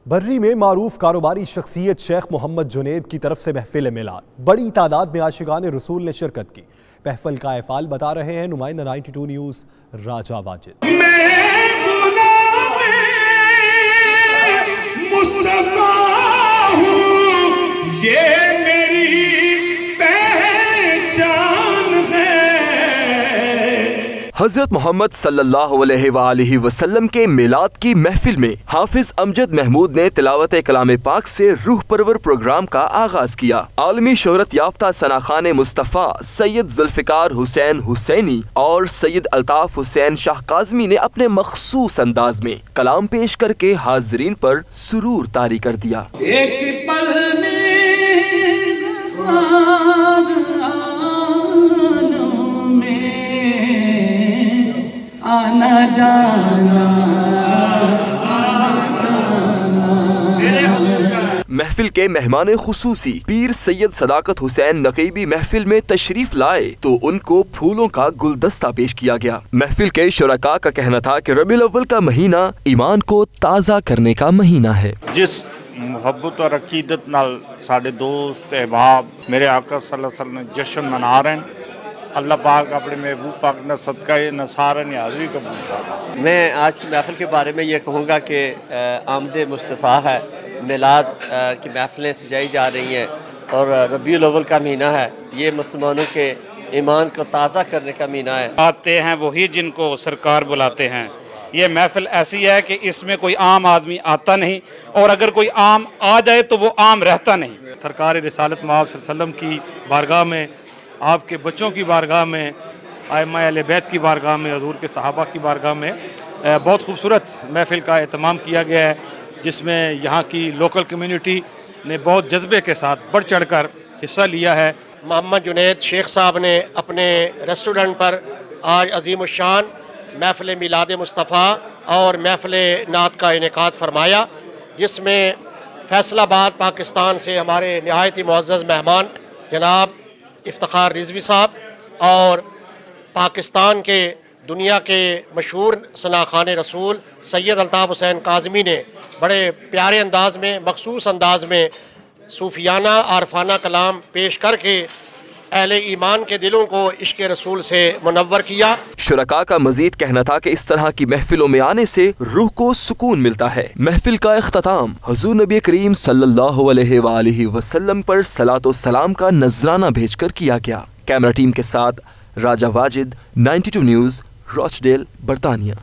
برری میں معروف کاروباری شخصیت شیخ محمد جنید کی طرف سے محفل میلاد، بڑی تعداد میں عاشقان رسول نے شرکت کی۔ محفل کا احوال بتا رہے ہیں نمائندہ 92 نیوز راجہ واجد۔ حضرت محمد صلی اللہ علیہ وآلہ وسلم کے میلاد کی محفل میں حافظ امجد محمود نے تلاوت کلام پاک سے روح پرور پروگرام کا آغاز کیا۔ عالمی شہرت یافتہ ثناخان مصطفیٰ سید ذوالفقار حسین حسینی اور سید الطاف حسین شاہ کاظمی نے اپنے مخصوص انداز میں کلام پیش کر کے حاضرین پر سرور طاری کر دیا۔ ایک پل میں آنا جانا محفل کے مہمان خصوصی پیر سید صداقت حسین نقیبی محفل میں تشریف لائے تو ان کو پھولوں کا گلدستہ پیش کیا گیا۔ محفل کے شرکاء کا کہنا تھا کہ ربیع الاول کا مہینہ ایمان کو تازہ کرنے کا مہینہ ہے۔ جس محبت اور عقیدت نال ساڈے دوست احباب میرے آقا صلی اللہ علیہ وسلم نے جشن منا رہے ہیں، اللہ پاک اپنے محبوب پاک نے صدقہ نصارہ نے حاضری قبول کرا۔ میں آج کی محفل کے بارے میں یہ کہوں گا کہ آمد مصطفیٰ ہے، میلاد کی محفلیں سجائی جا رہی ہیں اور ربیع الاول کا مہینہ ہے، یہ مسلمانوں کے ایمان کو تازہ کرنے کا مہینہ ہے۔ آتے ہیں وہی جن کو سرکار بلاتے ہیں۔ یہ محفل ایسی ہے کہ اس میں کوئی عام آدمی آتا نہیں، اور اگر کوئی عام آ جائے تو وہ عام رہتا نہیں۔ سرکار رسالت مآب صلی اللہ علیہ وسلم کی بارگاہ میں، آپ کے بچوں کی بارگاہ میں، ائمہ اہل بیت کی بارگاہ میں، حضور کے صحابہ کی بارگاہ میں بہت خوبصورت محفل کا اہتمام کیا گیا ہے، جس میں یہاں کی لوکل کمیونٹی نے بہت جذبے کے ساتھ بڑھ چڑھ کر حصہ لیا ہے۔ محمد جنید شیخ صاحب نے اپنے ریسٹورنٹ پر آج عظیم الشان محفل میلاد مصطفیٰ اور محفل نعت کا انعقاد فرمایا، جس میں فیصل آباد پاکستان سے ہمارے نہایت ہی معزز مہمان جناب افتخار رضوی صاحب اور پاکستان کے دنیا کے مشہور ثناخان رسول سید الطاف حسین کاظمی نے بڑے پیارے انداز میں، مخصوص انداز میں صوفیانہ عارفانہ کلام پیش کر کے اہل ایمان کے دلوں کو عشق رسول سے منور کیا۔ شرکاء کا مزید کہنا تھا کہ اس طرح کی محفلوں میں آنے سے روح کو سکون ملتا ہے۔ محفل کا اختتام حضور نبی کریم صلی اللہ علیہ وآلہ وسلم پر صلاۃ و سلام کا نذرانہ بھیج کر کیا گیا۔ کیمرہ ٹیم کے ساتھ راجہ واجد، 92 نیوز، راچ ڈیل، برطانیہ۔